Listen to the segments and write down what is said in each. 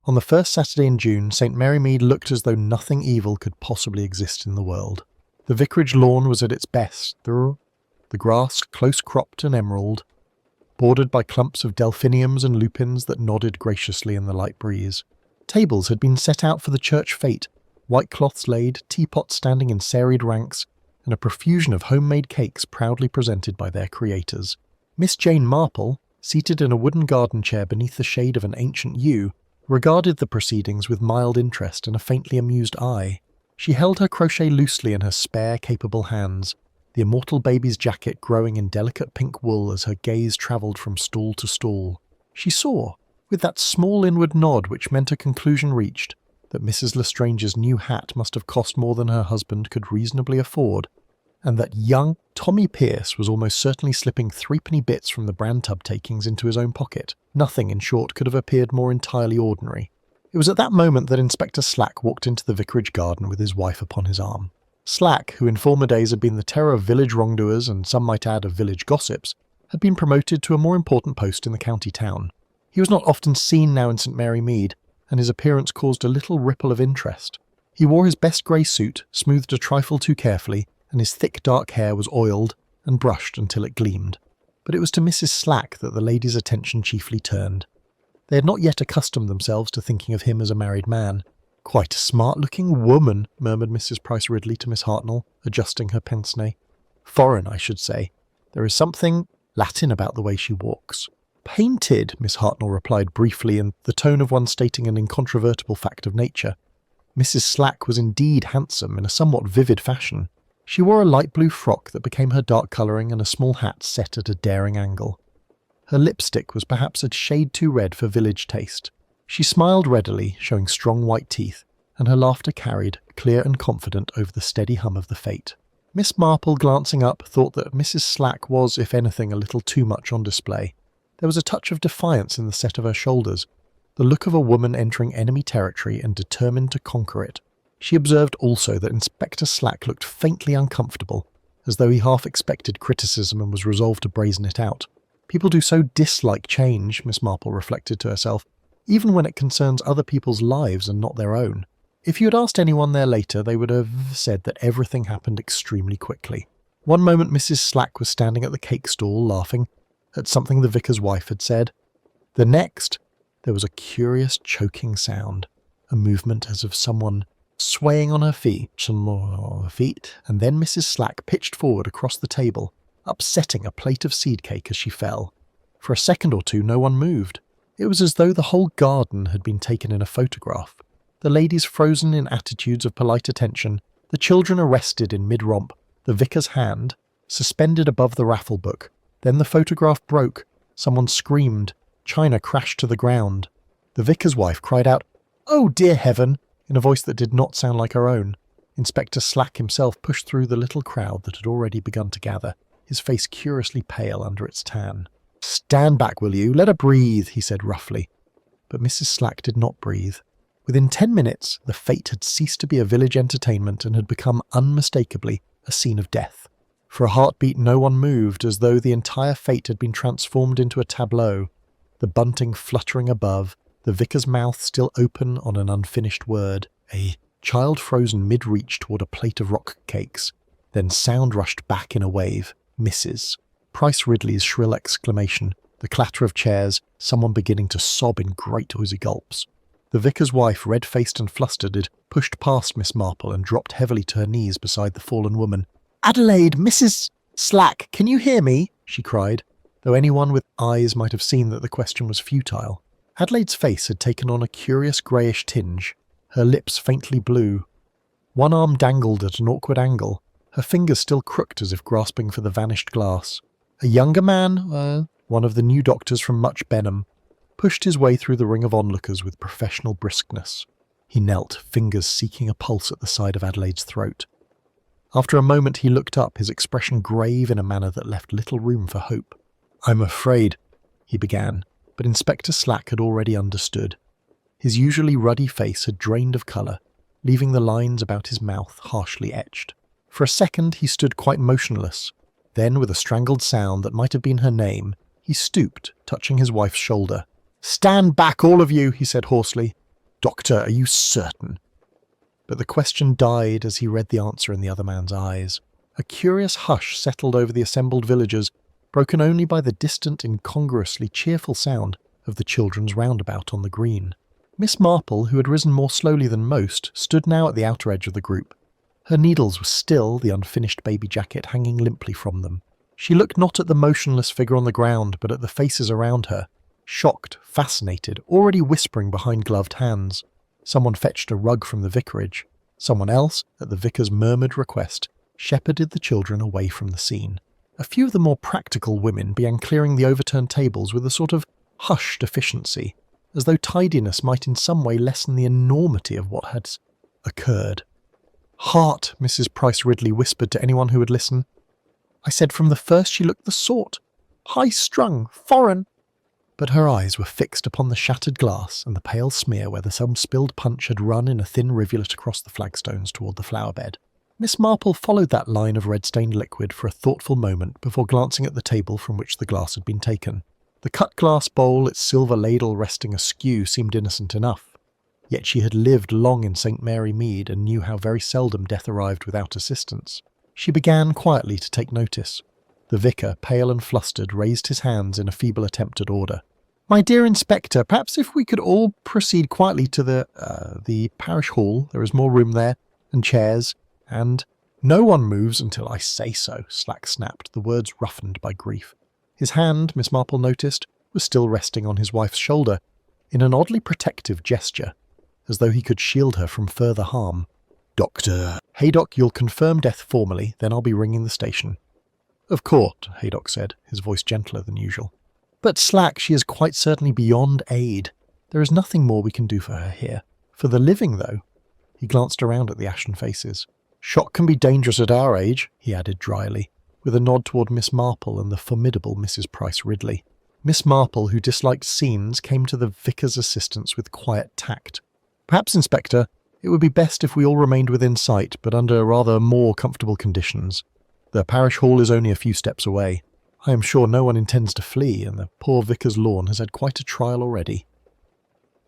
On the first Saturday in June, St. Mary Mead looked as though nothing evil could possibly exist in the world. The vicarage lawn was at its best, the grass close-cropped and emerald, bordered by clumps of delphiniums and lupins that nodded graciously in the light breeze. Tables had been set out for the church fete, white cloths laid, teapots standing in serried ranks, and a profusion of homemade cakes proudly presented by their creators. Miss Jane Marple, seated in a wooden garden chair beneath the shade of an ancient yew, regarded the proceedings with mild interest and a faintly amused eye. She held her crochet loosely in her spare, capable hands, the immortal baby's jacket growing in delicate pink wool as her gaze travelled from stall to stall. She saw, with that small inward nod which meant a conclusion reached, that Mrs. Lestrange's new hat must have cost more than her husband could reasonably afford, and that young Tommy Pierce was almost certainly slipping threepenny bits from the bran tub takings into his own pocket. Nothing, in short, could have appeared more entirely ordinary. It was at that moment that Inspector Slack walked into the vicarage garden with his wife upon his arm. Slack, who in former days had been the terror of village wrongdoers and some might add of village gossips, had been promoted to a more important post in the county town. He was not often seen now in St. Mary Mead, and his appearance caused a little ripple of interest. He wore his best grey suit, smoothed a trifle too carefully, and his thick dark hair was oiled and brushed until it gleamed. But it was to Mrs. Slack that the ladies' attention chiefly turned. They had not yet accustomed themselves to thinking of him as a married man. "Quite a smart-looking woman," murmured Mrs. Price Ridley to Miss Hartnell, adjusting her pince-nez. "Foreign, I should say. There is something Latin about the way she walks." "Painted," Miss Hartnell replied briefly in the tone of one stating an incontrovertible fact of nature. Mrs. Slack was indeed handsome in a somewhat vivid fashion. She wore a light blue frock that became her dark colouring and a small hat set at a daring angle. Her lipstick was perhaps a shade too red for village taste. She smiled readily, showing strong white teeth, and her laughter carried, clear and confident, over the steady hum of the fete. Miss Marple, glancing up, thought that Mrs. Slack was, if anything, a little too much on display. There was a touch of defiance in the set of her shoulders, the look of a woman entering enemy territory and determined to conquer it. She observed also that Inspector Slack looked faintly uncomfortable, as though he half expected criticism and was resolved to brazen it out. People do so dislike change, Miss Marple reflected to herself, even when it concerns other people's lives and not their own. If you had asked anyone there later, they would have said that everything happened extremely quickly. One moment Mrs. Slack was standing at the cake stall laughing at something the vicar's wife had said. The next, there was a curious choking sound, a movement as of someone swaying on her feet, and then Mrs. Slack pitched forward across the table, upsetting a plate of seed cake as she fell. For a second or two no one moved. It was as though the whole garden had been taken in a photograph. The ladies frozen in attitudes of polite attention, the children arrested in mid-romp, the vicar's hand suspended above the raffle book. Then the photograph broke, someone screamed, china crashed to the ground. The vicar's wife cried out, "Oh dear heaven!" in a voice that did not sound like her own. Inspector Slack himself pushed through the little crowd that had already begun to gather, his face curiously pale under its tan. "Stand back, will you? Let her breathe," he said roughly. But Mrs. Slack did not breathe. Within 10 minutes, the fete had ceased to be a village entertainment and had become unmistakably a scene of death. For a heartbeat no one moved, as though the entire fete had been transformed into a tableau, the bunting fluttering above, the vicar's mouth still open on an unfinished word, a child frozen mid-reach toward a plate of rock cakes. Then sound rushed back in a wave. Mrs. Price Ridley's shrill exclamation, the clatter of chairs, someone beginning to sob in great oozy gulps. The vicar's wife, red-faced and flustered, had pushed past Miss Marple and dropped heavily to her knees beside the fallen woman. "Adelaide, Mrs. Slack, can you hear me?" she cried, though anyone with eyes might have seen that the question was futile. Adelaide's face had taken on a curious greyish tinge, her lips faintly blue. One arm dangled at an awkward angle, her fingers still crooked as if grasping for the vanished glass. A younger man, one of the new doctors from Much Benham, pushed his way through the ring of onlookers with professional briskness. He knelt, fingers seeking a pulse at the side of Adelaide's throat. After a moment he looked up, his expression grave in a manner that left little room for hope. "I'm afraid," he began, but Inspector Slack had already understood. His usually ruddy face had drained of colour, leaving the lines about his mouth harshly etched. For a second he stood quite motionless. Then, with a strangled sound that might have been her name, he stooped, touching his wife's shoulder. "Stand back, all of you," he said hoarsely. "Doctor, are you certain?" But the question died as he read the answer in the other man's eyes. A curious hush settled over the assembled villagers, broken only by the distant, incongruously cheerful sound of the children's roundabout on the green. Miss Marple, who had risen more slowly than most, stood now at the outer edge of the group. Her needles were still, the unfinished baby jacket hanging limply from them. She looked not at the motionless figure on the ground, but at the faces around her, shocked, fascinated, already whispering behind gloved hands. Someone fetched a rug from the vicarage. Someone else, at the vicar's murmured request, shepherded the children away from the scene. A few of the more practical women began clearing the overturned tables with a sort of hushed efficiency, as though tidiness might in some way lessen the enormity of what had occurred. "Heart," Mrs. Price Ridley whispered to anyone who would listen. "I said from the first she looked the sort. High-strung, foreign." But her eyes were fixed upon the shattered glass and the pale smear where some spilled punch had run in a thin rivulet across the flagstones toward the flower bed. Miss Marple followed that line of red-stained liquid for a thoughtful moment before glancing at the table from which the glass had been taken. The cut-glass bowl, its silver ladle resting askew, seemed innocent enough. Yet she had lived long in St. Mary Mead and knew how very seldom death arrived without assistance. She began quietly to take notice. The vicar, pale and flustered, raised his hands in a feeble attempt at order. "My dear Inspector, perhaps if we could all proceed quietly to the parish hall. There is more room there, and chairs, and—" "No one moves until I say so," Slack snapped, the words roughened by grief. His hand, Miss Marple noticed, was still resting on his wife's shoulder, in an oddly protective gesture, as though he could shield her from further harm. "Doctor Haydock, you'll confirm death formally, then I'll be ringing the station." "Of course," Haydock said, his voice gentler than usual. "But Slack, she is quite certainly beyond aid. There is nothing more we can do for her here. For the living, though—" He glanced around at the ashen faces. "Shock can be dangerous at our age," he added dryly, with a nod toward Miss Marple and the formidable Mrs. Price Ridley. Miss Marple, who disliked scenes, came to the vicar's assistance with quiet tact. "Perhaps, Inspector, it would be best if we all remained within sight, but under rather more comfortable conditions. The parish hall is only a few steps away. I am sure no one intends to flee, and the poor vicar's lawn has had quite a trial already."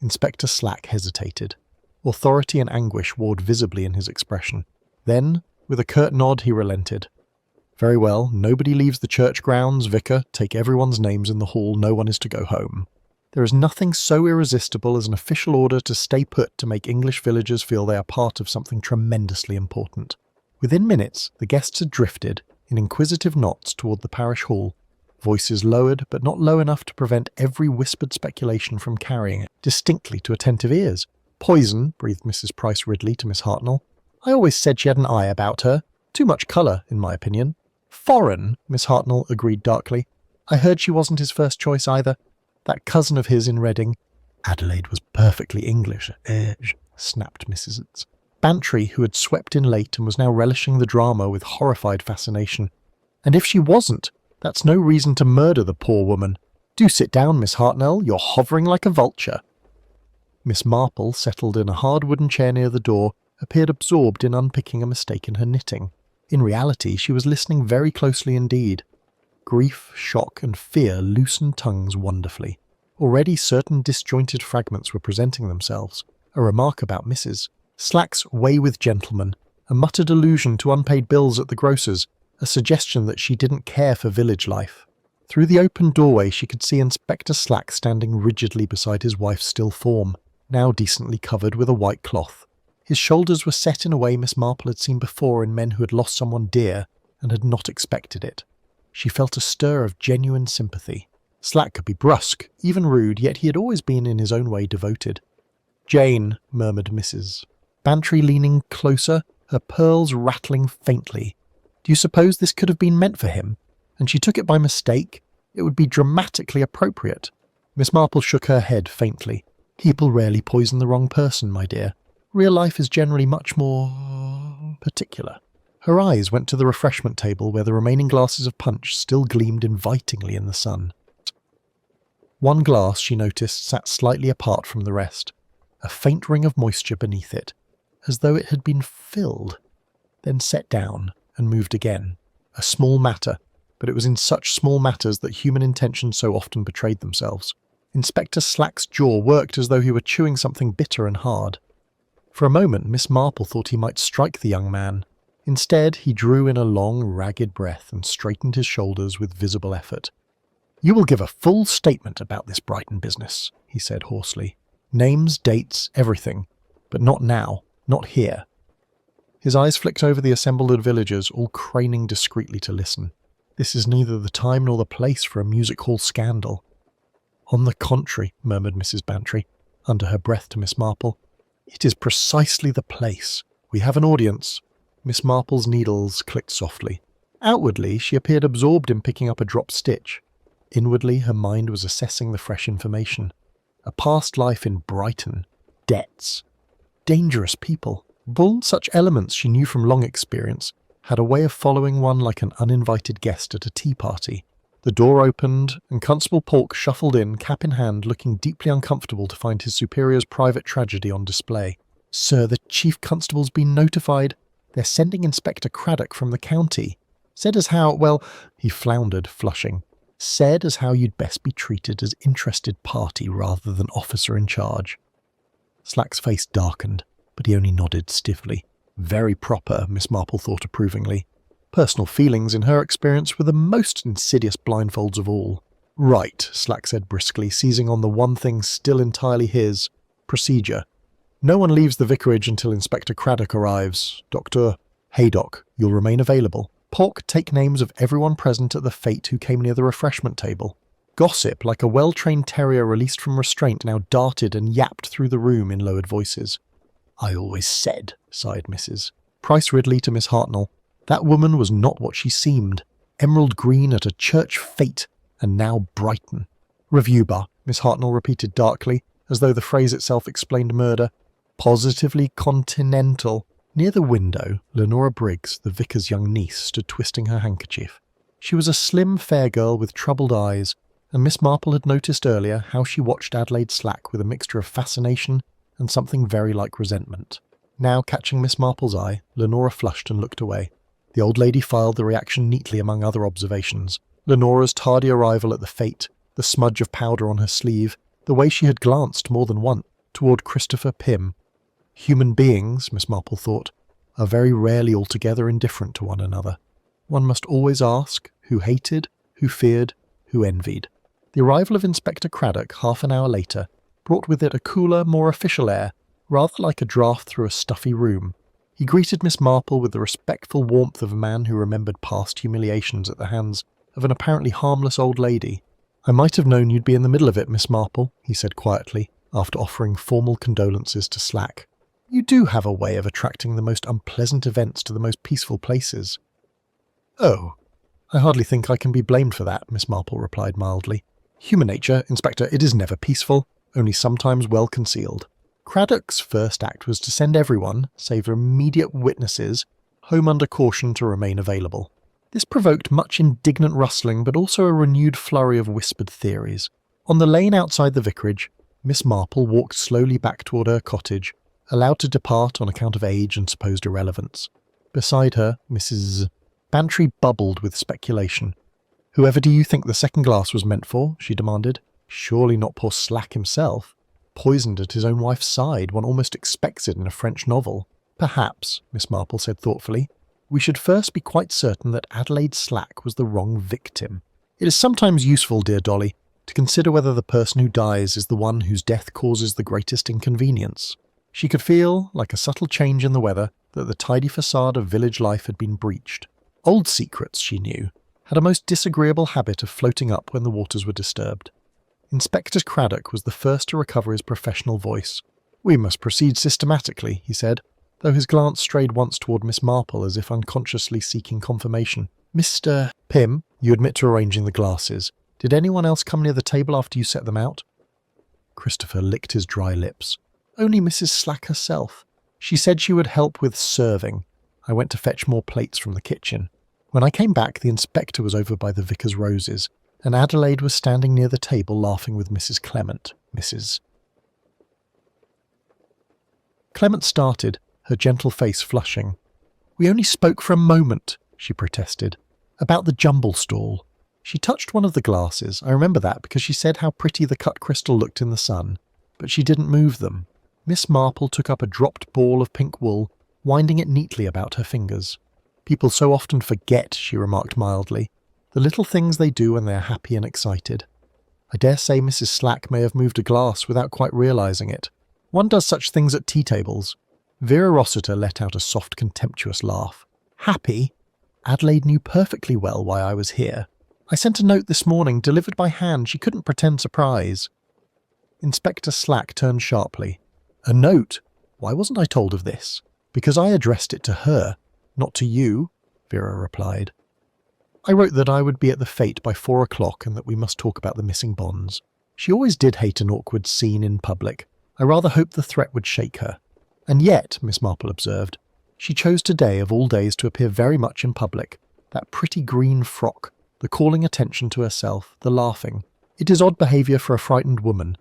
Inspector Slack hesitated. Authority and anguish warred visibly in his expression. Then, with a curt nod, he relented. "Very well, nobody leaves the church grounds, vicar. Take everyone's names in the hall, no one is to go home. There is nothing so irresistible as an official order to stay put to make English villagers feel they are part of something tremendously important." Within minutes, the guests had drifted, in inquisitive knots, toward the parish hall, voices lowered but not low enough to prevent every whispered speculation from carrying it distinctly to attentive ears. "Poison," breathed Mrs. Price Ridley to Miss Hartnell. "I always said she had an eye about her. Too much colour, in my opinion." "Foreign," Miss Hartnell agreed darkly. "I heard she wasn't his first choice either. That cousin of his in Reading—" "Adelaide was perfectly English, snapped Mrs. Bantry, who had swept in late and was now relishing the drama with horrified fascination. "And if she wasn't, that's no reason to murder the poor woman. Do sit down, Miss Hartnell, you're hovering like a vulture." Miss Marple, settled in a hard wooden chair near the door, appeared absorbed in unpicking a mistake in her knitting. In reality, she was listening very closely indeed. Grief, shock, and fear loosened tongues wonderfully. Already certain disjointed fragments were presenting themselves. A remark about Mrs. Slack's way with gentlemen, a muttered allusion to unpaid bills at the grocer's, a suggestion that she didn't care for village life. Through the open doorway she could see Inspector Slack standing rigidly beside his wife's still form, now decently covered with a white cloth. His shoulders were set in a way Miss Marple had seen before in men who had lost someone dear and had not expected it. She felt a stir of genuine sympathy. Slack could be brusque, even rude, yet he had always been in his own way devoted. "Jane," murmured Mrs. Bantry, leaning closer, her pearls rattling faintly. "Do you suppose this could have been meant for him? And she took it by mistake? It would be dramatically appropriate." Miss Marple shook her head faintly. "People rarely poison the wrong person, my dear. Real life is generally much more particular." Her eyes went to the refreshment table where the remaining glasses of punch still gleamed invitingly in the sun. One glass, she noticed, sat slightly apart from the rest, a faint ring of moisture beneath it, as though it had been filled, then set down and moved again. A small matter, but it was in such small matters that human intentions so often betrayed themselves. Inspector Slack's jaw worked as though he were chewing something bitter and hard. For a moment, Miss Marple thought he might strike the young man. Instead, he drew in a long, ragged breath and straightened his shoulders with visible effort. "You will give a full statement about this Brighton business," he said hoarsely. "Names, dates, everything. But not now. Not here." His eyes flicked over the assembled villagers, all craning discreetly to listen. "This is neither the time nor the place for a music hall scandal." "On the contrary," murmured Mrs. Bantry, under her breath to Miss Marple. "It is precisely the place. We have an audience." Miss Marple's needles clicked softly. Outwardly, she appeared absorbed in picking up a dropped stitch. Inwardly, her mind was assessing the fresh information. A past life in Brighton. Debts. Dangerous people. All such elements she knew from long experience had a way of following one like an uninvited guest at a tea party. The door opened, and Constable Polk shuffled in, cap in hand, looking deeply uncomfortable to find his superior's private tragedy on display. "Sir, the Chief Constable's been notified. They're sending Inspector Craddock from the county. Said as how, well," he floundered, flushing, "said as how you'd best be treated as interested party rather than officer in charge." Slack's face darkened, but he only nodded stiffly. Very proper, Miss Marple thought approvingly. Personal feelings, in her experience, were the most insidious blindfolds of all. "Right," Slack said briskly, seizing on the one thing still entirely his. "Procedure. No one leaves the vicarage until Inspector Craddock arrives. Dr. Haydock, you'll remain available. Polk, take names of everyone present at the fete who came near the refreshment table." Gossip, like a well-trained terrier released from restraint, now darted and yapped through the room in lowered voices. "I always said," sighed Mrs. Price Ridley to Miss Hartnell, "that woman was not what she seemed. Emerald green at a church fete, and now Brighton." "Review bar," Miss Hartnell repeated darkly, as though the phrase itself explained murder. "Positively continental." Near the window, Lenora Briggs, the vicar's young niece, stood twisting her handkerchief. She was a slim, fair girl with troubled eyes, and Miss Marple had noticed earlier how she watched Adelaide Slack with a mixture of fascination and something very like resentment. Now, catching Miss Marple's eye, Lenora flushed and looked away. The old lady filed the reaction neatly among other observations. Lenora's tardy arrival at the fete, the smudge of powder on her sleeve, the way she had glanced more than once toward Christopher Pym. Human beings, Miss Marple thought, are very rarely altogether indifferent to one another. One must always ask who hated, who feared, who envied. The arrival of Inspector Craddock half an hour later brought with it a cooler, more official air, rather like a draught through a stuffy room. He greeted Miss Marple with the respectful warmth of a man who remembered past humiliations at the hands of an apparently harmless old lady. "I might have known you'd be in the middle of it, Miss Marple," he said quietly, after offering formal condolences to Slack. "You do have a way of attracting the most unpleasant events to the most peaceful places." "Oh, I hardly think I can be blamed for that," Miss Marple replied mildly. "Human nature, Inspector, it is never peaceful, only sometimes well concealed." Craddock's first act was to send everyone, save immediate witnesses, home under caution to remain available. This provoked much indignant rustling, but also a renewed flurry of whispered theories. On the lane outside the vicarage, Miss Marple walked slowly back toward her cottage, allowed to depart on account of age and supposed irrelevance. Beside her, Mrs. Bantry bubbled with speculation. "Whoever do you think the second glass was meant for?" she demanded. "Surely not poor Slack himself. Poisoned at his own wife's side, one almost expects it in a French novel." "Perhaps," Miss Marple said thoughtfully, "we should first be quite certain that Adelaide Slack was the wrong victim. It is sometimes useful, dear Dolly, to consider whether the person who dies is the one whose death causes the greatest inconvenience." She could feel, like a subtle change in the weather, that the tidy facade of village life had been breached. Old secrets, she knew, had a most disagreeable habit of floating up when the waters were disturbed. Inspector Craddock was the first to recover his professional voice. "We must proceed systematically," he said, though his glance strayed once toward Miss Marple as if unconsciously seeking confirmation. "Mr. Pym, you admit to arranging the glasses. Did anyone else come near the table after you set them out?" Christopher licked his dry lips. "Only Mrs. Slack herself. She said she would help with serving. I went to fetch more plates from the kitchen. When I came back, the inspector was over by the vicar's roses, and Adelaide was standing near the table laughing with Mrs. Clement. Mrs. Clement started, her gentle face flushing. "We only spoke for a moment," she protested. "About the jumble stall." She touched one of the glasses. I remember that because she said how pretty the cut crystal looked in the sun, but she didn't move them. Miss Marple took up a dropped ball of pink wool, winding it neatly about her fingers. People so often forget, she remarked mildly, the little things they do when they are happy and excited. I dare say Mrs. Slack may have moved a glass without quite realising it. One does such things at tea tables. Vera Rossiter let out a soft, contemptuous laugh. Happy? Adelaide knew perfectly well why I was here. I sent a note this morning, delivered by hand. She couldn't pretend surprise. Inspector Slack turned sharply. A note? Why wasn't I told of this? Because I addressed it to her, not to you, Vera replied. I wrote that I would be at the fete by 4 o'clock and that we must talk about the missing bonds. She always did hate an awkward scene in public. I rather hoped the threat would shake her. And yet, Miss Marple observed, she chose today of all days to appear very much in public. That pretty green frock, the calling attention to herself, the laughing. It is odd behaviour for a frightened woman.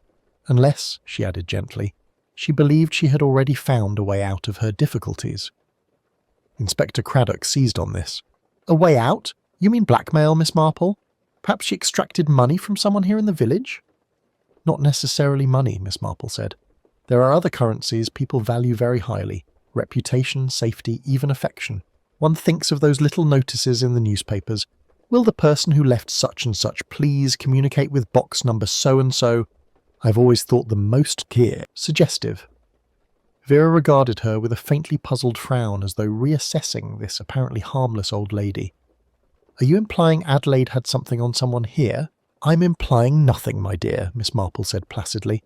Unless, she added gently, she believed she had already found a way out of her difficulties. Inspector Craddock seized on this. A way out? You mean blackmail, Miss Marple? Perhaps she extracted money from someone here in the village? Not necessarily money, Miss Marple said. There are other currencies people value very highly. Reputation, safety, even affection. One thinks of those little notices in the newspapers. Will the person who left such and such please communicate with box number so-and-so? I've always thought them most suggestive. Vera regarded her with a faintly puzzled frown as though reassessing this apparently harmless old lady. Are you implying Adelaide had something on someone here? I'm implying nothing, my dear, Miss Marple said placidly.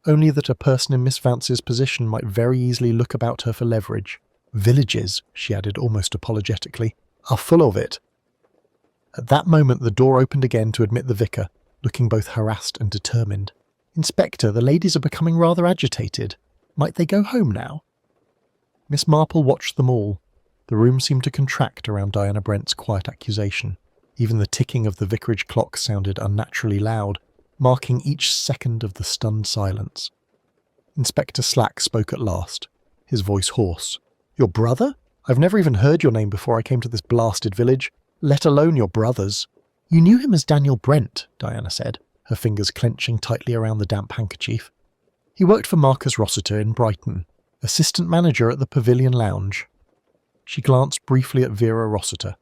Only that a person in Miss Vance's position might very easily look about her for leverage. Villages, she added almost apologetically, are full of it. At that moment the door opened again to admit the vicar, looking both harassed and determined. Inspector, the ladies are becoming rather agitated. Might they go home now? Miss Marple watched them all. The room seemed to contract around Diana Brent's quiet accusation. Even the ticking of the vicarage clock sounded unnaturally loud, marking each second of the stunned silence. Inspector Slack spoke at last, his voice hoarse. Your brother? I've never even heard your name before I came to this blasted village, let alone your brother's. You knew him as Daniel Brent, Diana said, her fingers clenching tightly around the damp handkerchief. He worked for Marcus Rossiter in Brighton, assistant manager at the Pavilion Lounge. She glanced briefly at Vera Rossiter.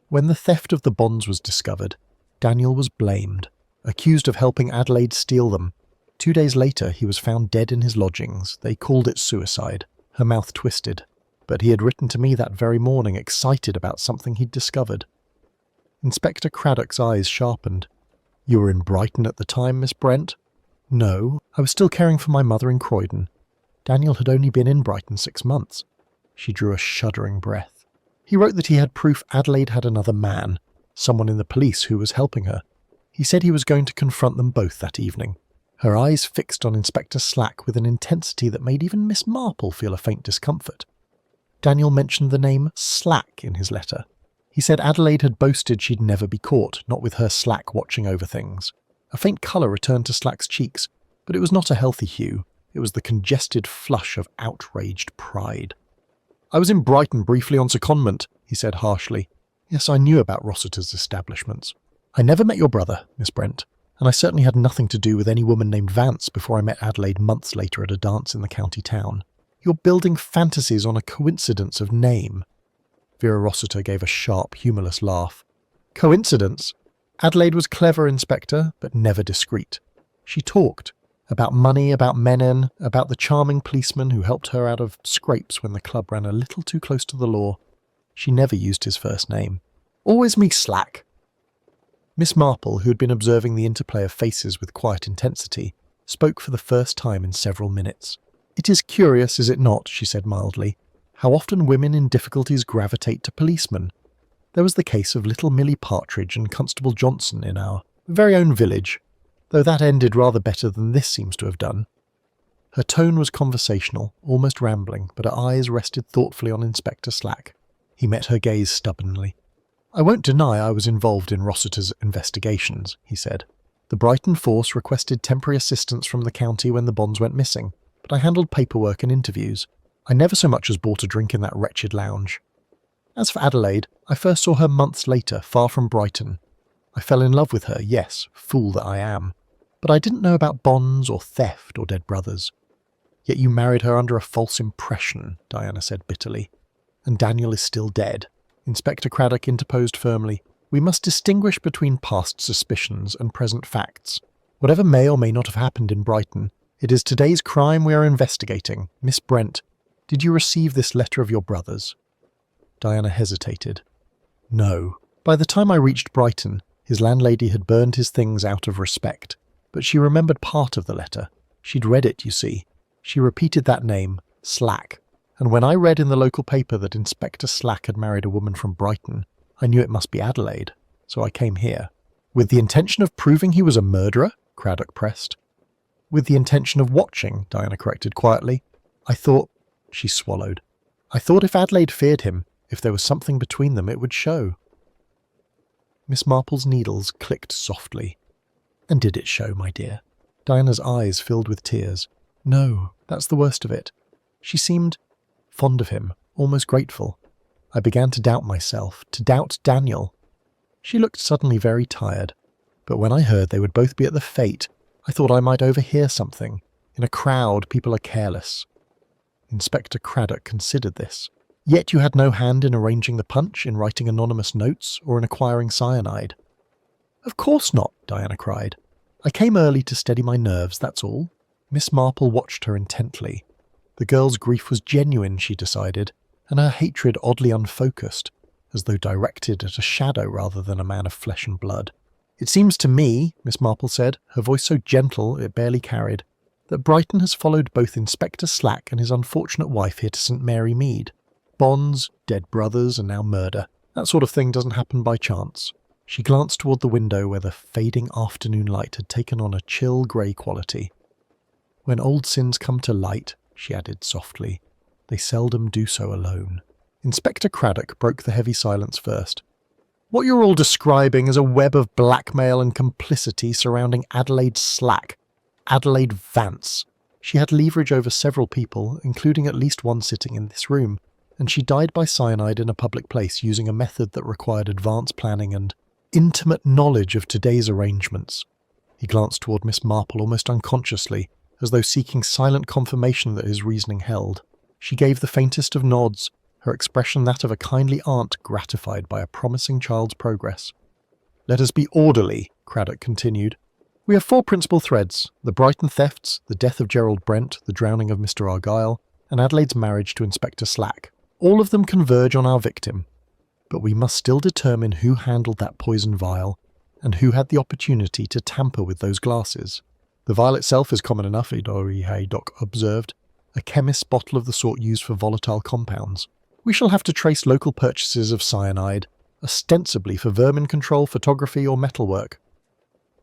When the theft of the bonds was discovered, Daniel was blamed, accused of helping Adelaide steal them. 2 days later, he was found dead in his lodgings. They called it suicide. Her mouth twisted. But he had written to me that very morning, excited about something he'd discovered. Inspector Craddock's eyes sharpened. You were in Brighton at the time, Miss Brent? No, I was still caring for my mother in Croydon. Daniel had only been in Brighton 6 months. She drew a shuddering breath. He wrote that he had proof Adelaide had another man, someone in the police who was helping her. He said he was going to confront them both that evening. Her eyes fixed on Inspector Slack with an intensity that made even Miss Marple feel a faint discomfort. Daniel mentioned the name Slack in his letter. He said Adelaide had boasted she'd never be caught, not with her Slack watching over things. A faint colour returned to Slack's cheeks, but it was not a healthy hue. It was the congested flush of outraged pride. I was in Brighton briefly on secondment, he said harshly. Yes, I knew about Rossiter's establishments. I never met your brother, Miss Brent, and I certainly had nothing to do with any woman named Vance before I met Adelaide months later at a dance in the county town. You're building fantasies on a coincidence of name. Vera Rossiter gave a sharp, humourless laugh. Coincidence? Adelaide was clever, Inspector, but never discreet. She talked. About money, about Menon, about the charming policeman who helped her out of scrapes when the club ran a little too close to the law. She never used his first name. Always me Slack. Miss Marple, who had been observing the interplay of faces with quiet intensity, spoke for the first time in several minutes. It is curious, is it not, she said mildly, how often women in difficulties gravitate to policemen. There was the case of little Millie Partridge and Constable Johnson in our very own village, though that ended rather better than this seems to have done. Her tone was conversational, almost rambling, but her eyes rested thoughtfully on Inspector Slack. He met her gaze stubbornly. I won't deny I was involved in Rossiter's investigations, he said. The Brighton force requested temporary assistance from the county when the bonds went missing, but I handled paperwork and interviews. I never so much as bought a drink in that wretched lounge. As for Adelaide, I first saw her months later, far from Brighton. I fell in love with her, yes, fool that I am. But I didn't know about bonds or theft or dead brothers. Yet you married her under a false impression, Diana said bitterly. And Daniel is still dead. Inspector Craddock interposed firmly. We must distinguish between past suspicions and present facts. Whatever may or may not have happened in Brighton, it is today's crime we are investigating. Miss Brent, did you receive this letter of your brother's? Diana hesitated. No. By the time I reached Brighton, his landlady had burned his things out of respect. But she remembered part of the letter. She'd read it, you see. She repeated that name, Slack. And when I read in the local paper that Inspector Slack had married a woman from Brighton, I knew it must be Adelaide. So I came here. With the intention of proving he was a murderer? Craddock pressed. With the intention of watching, Diana corrected quietly. I thought... She swallowed. I thought if Adelaide feared him, if there was something between them, it would show. Miss Marple's needles clicked softly. And did it show, my dear? Diana's eyes filled with tears. No, that's the worst of it. She seemed fond of him, almost grateful. I began to doubt myself, to doubt Daniel. She looked suddenly very tired. But when I heard they would both be at the fete, I thought I might overhear something. In a crowd, people are careless. Inspector Craddock considered this. Yet you had no hand in arranging the punch, in writing anonymous notes, or in acquiring cyanide. Of course not, Diana cried. I came early to steady my nerves, that's all. Miss Marple watched her intently. The girl's grief was genuine, she decided, and her hatred oddly unfocused, as though directed at a shadow rather than a man of flesh and blood. It seems to me, Miss Marple said, her voice so gentle it barely carried, that Brighton has followed both Inspector Slack and his unfortunate wife here to St. Mary Mead. Bonds, dead brothers, and now murder. That sort of thing doesn't happen by chance. She glanced toward the window where the fading afternoon light had taken on a chill grey quality. When old sins come to light, she added softly, they seldom do so alone. Inspector Craddock broke the heavy silence first. What you're all describing is a web of blackmail and complicity surrounding Adelaide Slack. Adelaide Vance. She had leverage over several people, including at least one sitting in this room, and she died by cyanide in a public place using a method that required advanced planning and intimate knowledge of today's arrangements. He glanced toward Miss Marple almost unconsciously, as though seeking silent confirmation that his reasoning held. She gave the faintest of nods, her expression that of a kindly aunt gratified by a promising child's progress. Let us be orderly, Craddock continued. We have 4 principal threads: the Brighton thefts, the death of Gerald Brent, the drowning of Mr. Argyle, and Adelaide's marriage to Inspector Slack. All of them converge on our victim. But we must still determine who handled that poison vial, and who had the opportunity to tamper with those glasses. The vial itself is common enough, Doc observed, a chemist's bottle of the sort used for volatile compounds. We shall have to trace local purchases of cyanide, ostensibly for vermin control, photography, or metalwork.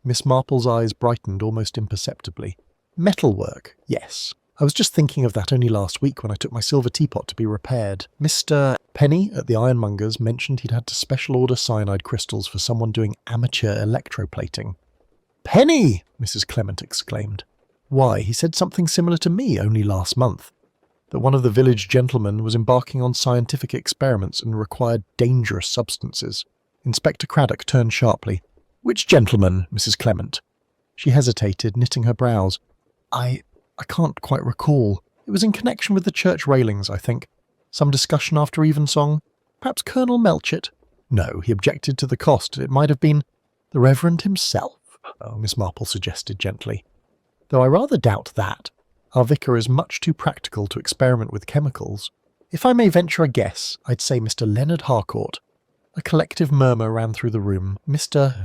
Miss Marple's eyes brightened almost imperceptibly. Metalwork, yes. I was just thinking of that only last week when I took my silver teapot to be repaired. Mr. Penny at the ironmonger's mentioned he'd had to special order cyanide crystals for someone doing amateur electroplating. Penny! Mrs. Clement exclaimed. Why, he said something similar to me only last month. That one of the village gentlemen was embarking on scientific experiments and required dangerous substances. Inspector Craddock turned sharply. Which gentleman, Mrs. Clement? She hesitated, knitting her brows. I can't quite recall. It was in connection with the church railings, I think. Some discussion after evensong. Perhaps Colonel Melchett? No, he objected to the cost. It might have been the Reverend himself, Miss Marple suggested gently. Though I rather doubt that. Our vicar is much too practical to experiment with chemicals. If I may venture a guess, I'd say Mr. Leonard Harcourt. A collective murmur ran through the room. Mr.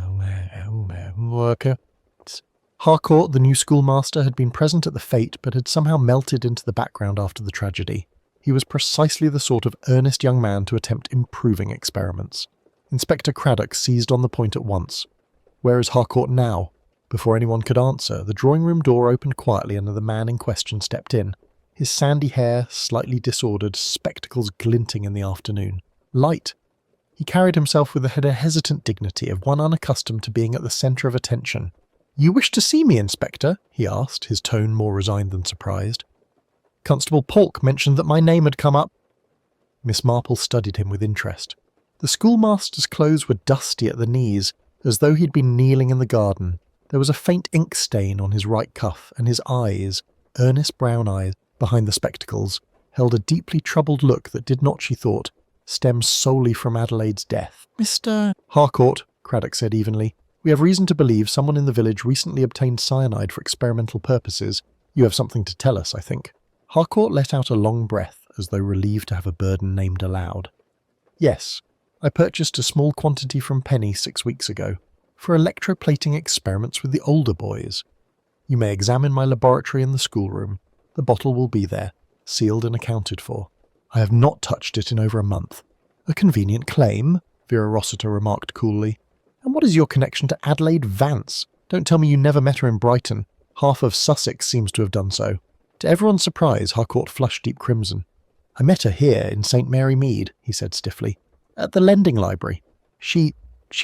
Harcourt, the new schoolmaster, had been present at the fete, but had somehow melted into the background after the tragedy. He was precisely the sort of earnest young man to attempt improving experiments. Inspector Craddock seized on the point at once. Where is Harcourt now? Before anyone could answer, the drawing-room door opened quietly and the man in question stepped in. His sandy hair, slightly disordered, spectacles glinting in the afternoon. Light. He carried himself with a hesitant dignity of one unaccustomed to being at the centre of attention. You wish to see me, Inspector? He asked, his tone more resigned than surprised. Constable Polk mentioned that my name had come up. Miss Marple studied him with interest. The schoolmaster's clothes were dusty at the knees, as though he'd been kneeling in the garden. There was a faint ink stain on his right cuff, and his eyes, earnest brown eyes, behind the spectacles, held a deeply troubled look that did not, she thought, stem solely from Adelaide's death. "Mr. Harcourt," Craddock said evenly, "we have reason to believe someone in the village recently obtained cyanide for experimental purposes. You have something to tell us, I think." Harcourt let out a long breath, as though relieved to have a burden named aloud. "Yes, I purchased a small quantity from Penny 6 weeks ago, for electroplating experiments with the older boys. You may examine my laboratory in the schoolroom. The bottle will be there, sealed and accounted for. I have not touched it in over a month." "A convenient claim," Vera Rossiter remarked coolly. "And what is your connection to Adelaide Vance? Don't tell me you never met her in Brighton. Half of Sussex seems to have done so." To everyone's surprise, Harcourt flushed deep crimson. "I met her here in St. Mary Mead," he said stiffly. "At the lending library. She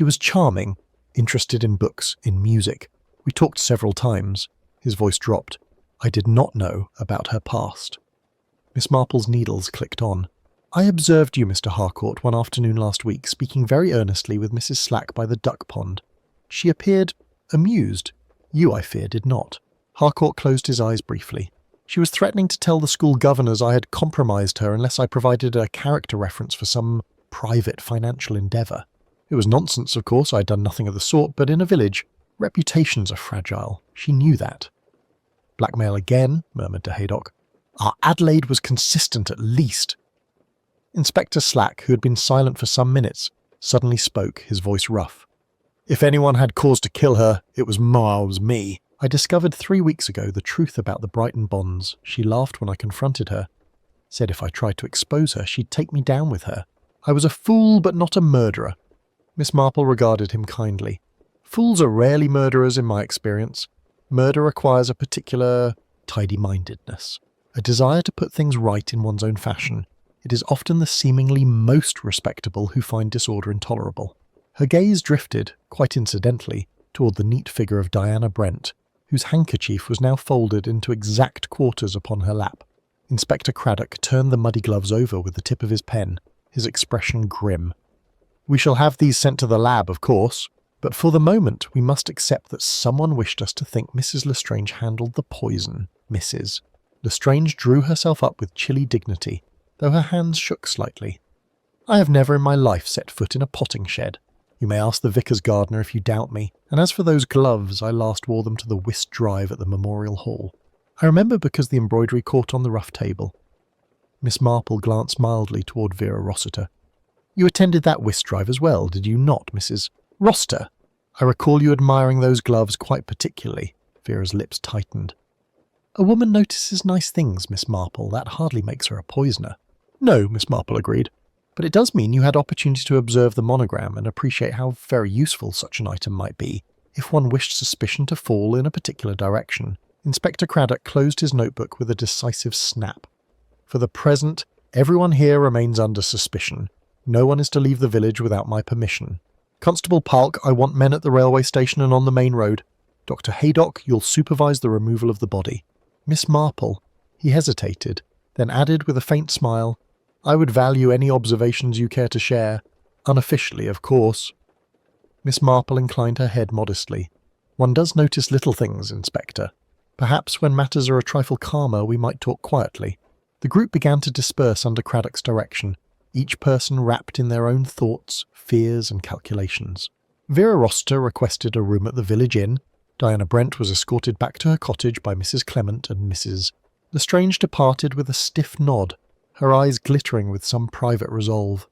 was charming, interested in books, in music. We talked several times." His voice dropped. "I did not know about her past." Miss Marple's needles clicked on. "I observed you, Mr. Harcourt, one afternoon last week, speaking very earnestly with Mrs. Slack by the duck pond. She appeared amused. You, I fear, did not." Harcourt closed his eyes briefly. "She was threatening to tell the school governors I had compromised her unless I provided a character reference for some private financial endeavour. It was nonsense, of course, I had done nothing of the sort, but in a village, reputations are fragile. She knew that." "Blackmail again," murmured de Haydock. "Our Adelaide was consistent at least." Inspector Slack, who had been silent for some minutes, suddenly spoke, his voice rough. "If anyone had cause to kill her, it was me. I discovered 3 weeks ago the truth about the Brighton bonds. She laughed when I confronted her. Said if I tried to expose her, she'd take me down with her. I was a fool, but not a murderer." Miss Marple regarded him kindly. "Fools are rarely murderers in my experience. Murder requires a particular tidy-mindedness, a desire to put things right in one's own fashion. It is often the seemingly most respectable who find disorder intolerable." Her gaze drifted, quite incidentally, toward the neat figure of Diana Brent, whose handkerchief was now folded into exact quarters upon her lap. Inspector Craddock turned the muddy gloves over with the tip of his pen, his expression grim. "We shall have these sent to the lab, of course, but for the moment we must accept that someone wished us to think Mrs. Lestrange handled the poison, Mrs." Lestrange drew herself up with chilly dignity, though her hands shook slightly. "I have never in my life set foot in a potting shed. You may ask the vicar's gardener if you doubt me, and as for those gloves, I last wore them to the whist drive at the Memorial Hall. I remember because the embroidery caught on the rough table." Miss Marple glanced mildly toward Vera Rossiter. "You attended that whist drive as well, did you not, Mrs. Rossiter? I recall you admiring those gloves quite particularly." Vera's lips tightened. "A woman notices nice things, Miss Marple. That hardly makes her a poisoner." "No," Miss Marple agreed. "But it does mean you had opportunity to observe the monogram and appreciate how very useful such an item might be, if one wished suspicion to fall in a particular direction." Inspector Craddock closed his notebook with a decisive snap. "For the present, everyone here remains under suspicion. No one is to leave the village without my permission. Constable Palk, I want men at the railway station and on the main road. Dr. Haydock, you'll supervise the removal of the body. Miss Marple," he hesitated, then added with a faint smile, "I would value any observations you care to share. Unofficially, of course." Miss Marple inclined her head modestly. "One does notice little things, Inspector. Perhaps when matters are a trifle calmer we might talk quietly." The group began to disperse under Craddock's direction, each person wrapped in their own thoughts, fears and calculations. Vera Rossiter requested a room at the village inn. Diana Brent was escorted back to her cottage by Mrs. Clement and Mrs. Lestrange departed with a stiff nod, her eyes glittering with some private resolve.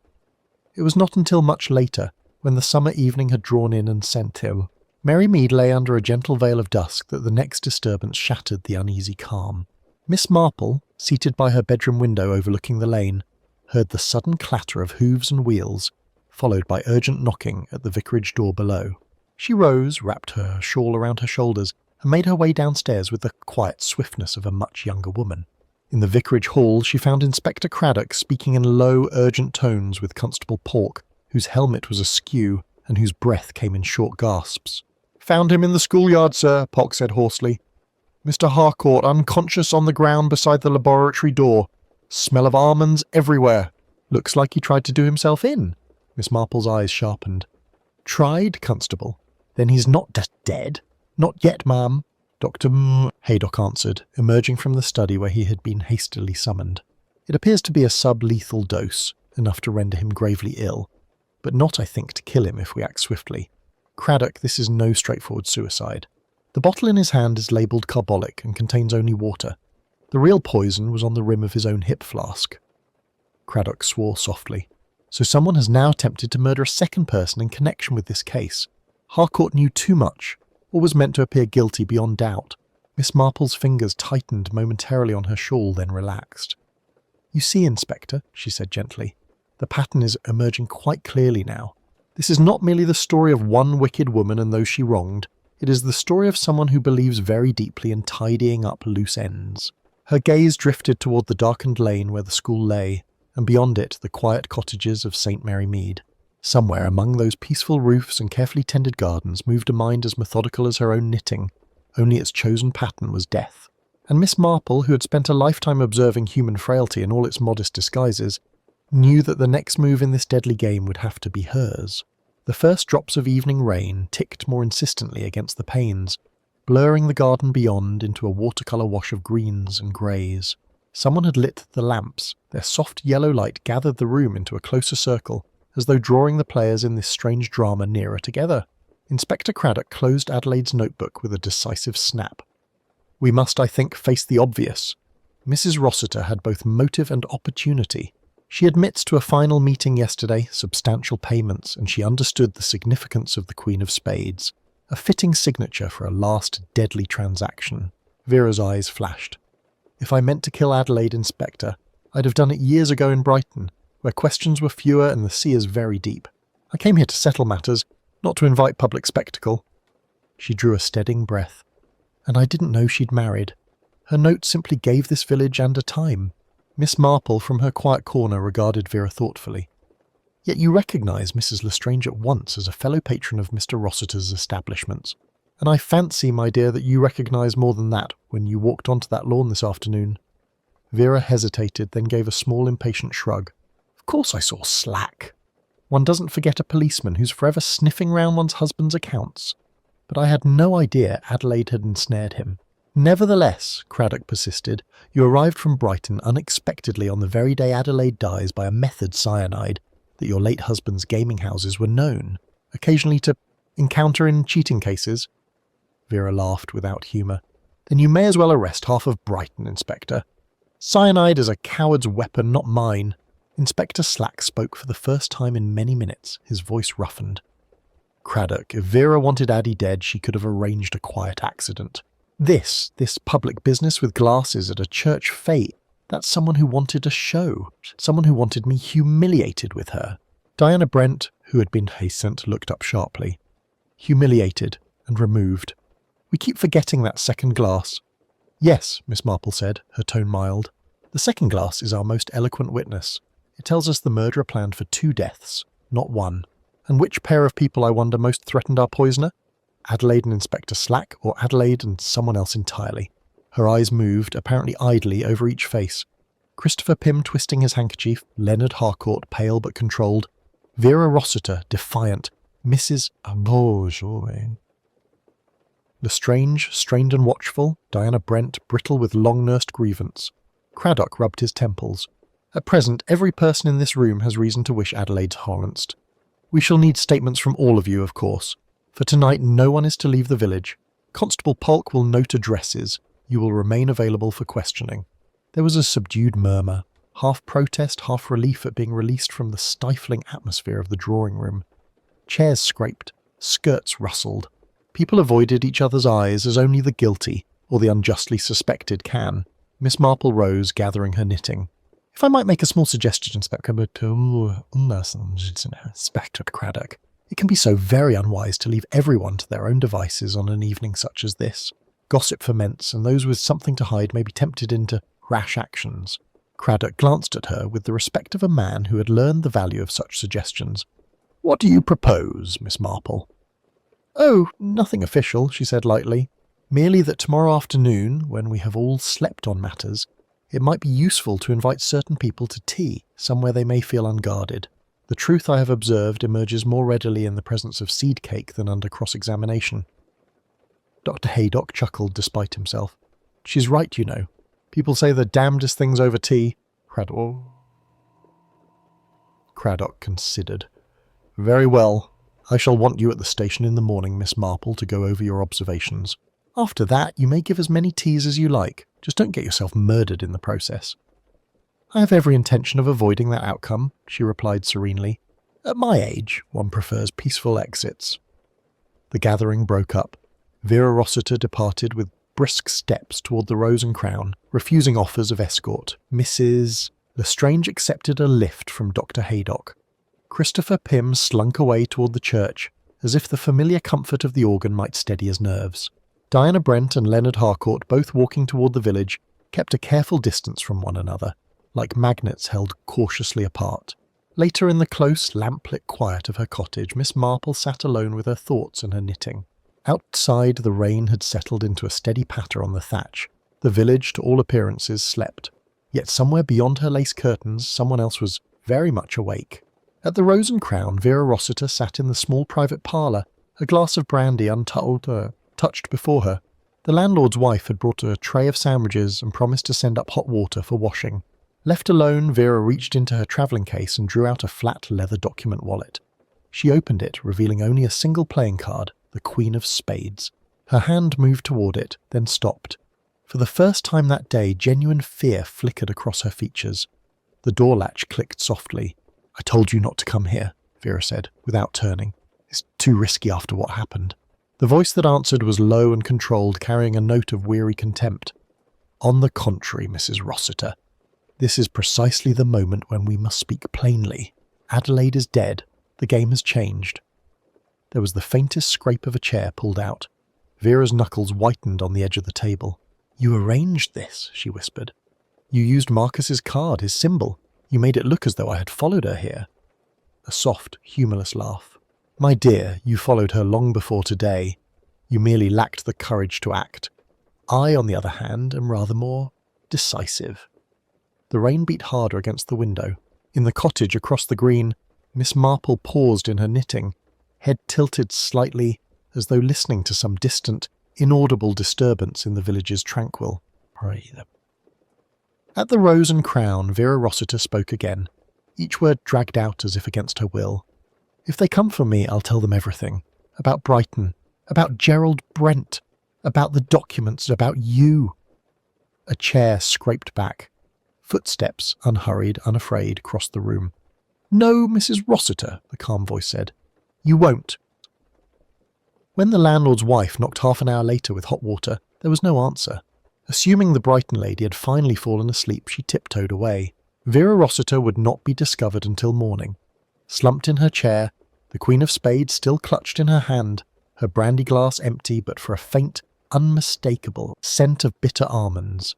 It was not until much later, when the summer evening had drawn in and sent him, Mary Mead lay under a gentle veil of dusk, that the next disturbance shattered the uneasy calm. Miss Marple, seated by her bedroom window overlooking the lane, heard the sudden clatter of hooves and wheels, followed by urgent knocking at the vicarage door below. She rose, wrapped her shawl around her shoulders, and made her way downstairs with the quiet swiftness of a much younger woman. In the vicarage hall she found Inspector Craddock speaking in low, urgent tones with Constable Palk, whose helmet was askew and whose breath came in short gasps. "Found him in the schoolyard, sir," Palk said hoarsely. "Mr. Harcourt unconscious on the ground beside the laboratory door. Smell of almonds everywhere. Looks like he tried to do himself in." Miss Marple's eyes sharpened. Tried, Constable? Then he's not dead? Not yet, ma'am, Dr. Haydock answered, emerging from the study where he had been hastily summoned. It appears to be a sub-lethal dose, enough to render him gravely ill, but not, I think, to kill him if we act swiftly. Craddock, this is no straightforward suicide. The bottle in his hand is labelled carbolic and contains only water. The real poison was on the rim of his own hip flask. Craddock swore softly. So someone has now attempted to murder a second person in connection with this case. Harcourt knew too much, or was meant to appear guilty beyond doubt. Miss Marple's fingers tightened momentarily on her shawl, then relaxed. You see, Inspector, she said gently, the pattern is emerging quite clearly now. This is not merely the story of one wicked woman and those she wronged. It is the story of someone who believes very deeply in tidying up loose ends. Her gaze drifted toward the darkened lane where the school lay, and beyond it the quiet cottages of St. Mary Mead. Somewhere among those peaceful roofs and carefully tended gardens moved a mind as methodical as her own knitting, only its chosen pattern was death. And Miss Marple, who had spent a lifetime observing human frailty in all its modest disguises, knew that the next move in this deadly game would have to be hers. The first drops of evening rain ticked more insistently against the panes, blurring the garden beyond into a watercolour wash of greens and greys. Someone had lit the lamps. Their soft yellow light gathered the room into a closer circle, as though drawing the players in this strange drama nearer together. Inspector Craddock closed Adelaide's notebook with a decisive snap. We must, I think, face the obvious. Mrs. Rossiter had both motive and opportunity. She admits to a final meeting yesterday, substantial payments, and she understood the significance of the Queen of Spades. A fitting signature for a last deadly transaction. Vera's eyes flashed. If I meant to kill Adelaide, Inspector, I'd have done it years ago in Brighton, where questions were fewer and the sea is very deep. I came here to settle matters, not to invite public spectacle. She drew a steadying breath. And I didn't know she'd married. Her note simply gave this village and a time. Miss Marple, from her quiet corner, regarded Vera thoughtfully. Yet you recognise Mrs. Lestrange at once as a fellow patron of Mr. Rossiter's establishments. And I fancy, my dear, that you recognise more than that when you walked onto that lawn this afternoon. Vera hesitated, then gave a small impatient shrug. Of course I saw slack. One doesn't forget a policeman who's forever sniffing round one's husband's accounts. But I had no idea Adelaide had ensnared him. Nevertheless, Craddock persisted, you arrived from Brighton unexpectedly on the very day Adelaide dies by a method cyanide, that your late husband's gaming houses were known, occasionally to encounter in cheating cases. Vera laughed without humour. Then you may as well arrest half of Brighton, Inspector. Cyanide is a coward's weapon, not mine. Inspector Slack spoke for the first time in many minutes, his voice roughened. Craddock, if Vera wanted Addie dead, she could have arranged a quiet accident. This public business with glasses at a church fete, that's someone who wanted a show, someone who wanted me humiliated with her. Diana Brent, who had been hastened, looked up sharply. Humiliated and removed. We keep forgetting that second glass. Yes, Miss Marple said, her tone mild. The second glass is our most eloquent witness. It tells us the murderer planned for 2 deaths, not 1. And which pair of people, I wonder, most threatened our poisoner? Adelaide and Inspector Slack, or Adelaide and someone else entirely? Her eyes moved, apparently idly, over each face. Christopher Pym twisting his handkerchief, Leonard Harcourt pale but controlled, Vera Rossiter defiant, Mrs. Lestrange, strained and watchful, Diana Brent brittle with long-nursed grievance. Craddock rubbed his temples. At present, every person in this room has reason to wish Adelaide silenced. We shall need statements from all of you, of course. For tonight no one is to leave the village. Constable Polk will note addresses. You will remain available for questioning. There was a subdued murmur, half protest, half relief at being released from the stifling atmosphere of the drawing room. Chairs scraped, skirts rustled. People avoided each other's eyes as only the guilty, or the unjustly suspected, can. Miss Marple rose, gathering her knitting. If I might make a small suggestion, Inspector Craddock, it can be so very unwise to leave everyone to their own devices on an evening such as this. Gossip ferments, and those with something to hide may be tempted into rash actions. Craddock glanced at her with the respect of a man who had learned the value of such suggestions. What do you propose, Miss Marple? Oh, nothing official, she said lightly. Merely that tomorrow afternoon, when we have all slept on matters, it might be useful to invite certain people to tea, somewhere they may feel unguarded. The The truth I have observed emerges more readily in the presence of seed cake than under cross-examination. Dr. Haydock chuckled despite himself. She's right, you know. People say the damnedest things over tea. Craddock considered. Very well. I shall want you at the station in the morning, Miss Marple, to go over your observations. After that, you may give as many teas as you like. Just don't get yourself murdered in the process. I have every intention of avoiding that outcome, she replied serenely. At my age, one prefers peaceful exits. The gathering broke up. Vera Rossiter departed with brisk steps toward the Rose and Crown, refusing offers of escort. Mrs. Lestrange accepted a lift from Dr. Haydock. Christopher Pym slunk away toward the church, as if the familiar comfort of the organ might steady his nerves. Diana Brent and Leonard Harcourt, both walking toward the village, kept a careful distance from one another, like magnets held cautiously apart. Later in the close, lamplit quiet of her cottage, Miss Marple sat alone with her thoughts and her knitting. Outside, the rain had settled into a steady patter on the thatch. The village, to all appearances, slept. Yet somewhere beyond her lace curtains, someone else was very much awake. At the Rose and Crown, Vera Rossiter sat in the small private parlour, a glass of brandy touched before her. The landlord's wife had brought a tray of sandwiches and promised to send up hot water for washing. Left alone, Vera reached into her travelling case and drew out a flat leather document wallet. She opened it, revealing only a single playing card, the Queen of Spades. Her hand moved toward it, then stopped. For the first time that day, genuine fear flickered across her features. The door latch clicked softly. I told you not to come here, Vera said, without turning. It's too risky after what happened. The voice that answered was low and controlled, carrying a note of weary contempt. On the contrary, Mrs. Rossiter. This is precisely the moment when we must speak plainly. Adelaide is dead. The game has changed. There was the faintest scrape of a chair pulled out. Vera's knuckles whitened on the edge of the table. You arranged this, she whispered. You used Marcus's card, his symbol. You made it look as though I had followed her here. A soft, humourless laugh. My dear, you followed her long before today. You merely lacked the courage to act. I, on the other hand, am rather more decisive. The rain beat harder against the window. In the cottage across the green, Miss Marple paused in her knitting, head tilted slightly, as though listening to some distant, inaudible disturbance in the village's tranquil breathe. At the Rose and Crown, Vera Rossiter spoke again, each word dragged out as if against her will. If they come for me, I'll tell them everything. About Brighton, about Gerald Brent, about the documents, about you. A chair scraped back. Footsteps, unhurried, unafraid, crossed the room. No, Mrs. Rossiter, the calm voice said. You won't. When the landlord's wife knocked half an hour later with hot water, there was no answer. Assuming the Brighton lady had finally fallen asleep, she tiptoed away. Vera Rossiter would not be discovered until morning. Slumped in her chair, the Queen of Spades still clutched in her hand, her brandy glass empty but for a faint, unmistakable scent of bitter almonds.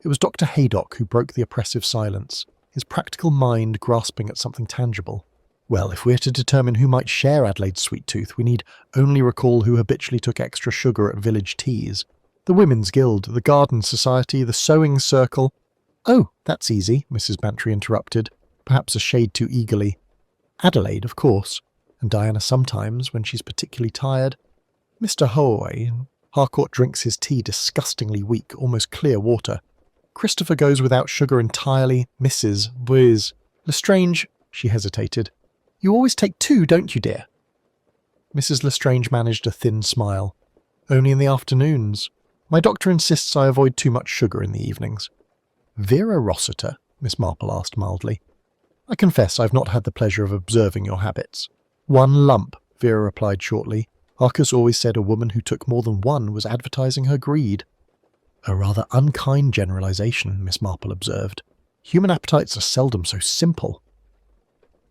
It was Dr. Haydock who broke the oppressive silence, his practical mind grasping at something tangible. Well, if we're to determine who might share Adelaide's sweet tooth, we need only recall who habitually took extra sugar at village teas. The Women's Guild, the Garden Society, the Sewing Circle. Oh, that's easy, Mrs. Bantry interrupted, perhaps a shade too eagerly. Adelaide, of course, and Diana sometimes, when she's particularly tired. Mr. Holloway, Harcourt drinks his tea disgustingly weak, almost clear water. Christopher goes without sugar entirely. Mrs. Whiz. Lestrange, she hesitated. You always take two, don't you, dear? Mrs. Lestrange managed a thin smile. Only in the afternoons. My doctor insists I avoid too much sugar in the evenings. Vera Rossiter? Miss Marple asked mildly. I confess I've not had the pleasure of observing your habits. One lump, Vera replied shortly. Arcus always said a woman who took more than one was advertising her greed. A rather unkind generalization, Miss Marple observed. Human appetites are seldom so simple.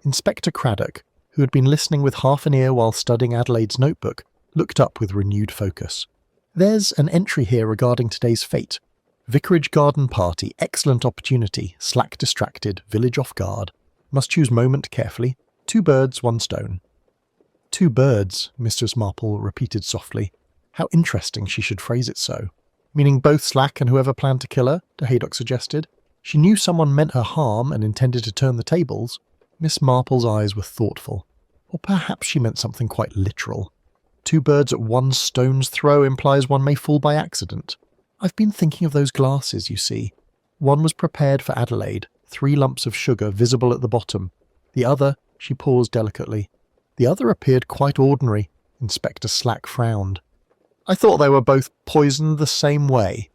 Inspector Craddock, who had been listening with half an ear while studying Adelaide's notebook, looked up with renewed focus. There's an entry here regarding today's fate. Vicarage garden party, excellent opportunity, slack distracted, village off guard. Must choose moment carefully. 2 birds, 1 stone. 2 birds, Mistress Marple repeated softly. How interesting she should phrase it so. Meaning both Slack and whoever planned to kill her, de Haydock suggested. She knew someone meant her harm and intended to turn the tables. Miss Marple's eyes were thoughtful, or perhaps she meant something quite literal. 2 birds at one stone's throw implies one may fall by accident. I've been thinking of those glasses, you see. One was prepared for Adelaide, 3 lumps of sugar visible at the bottom. The other, she paused delicately. The other appeared quite ordinary. Inspector Slack frowned. I thought they were both poisoned the same way.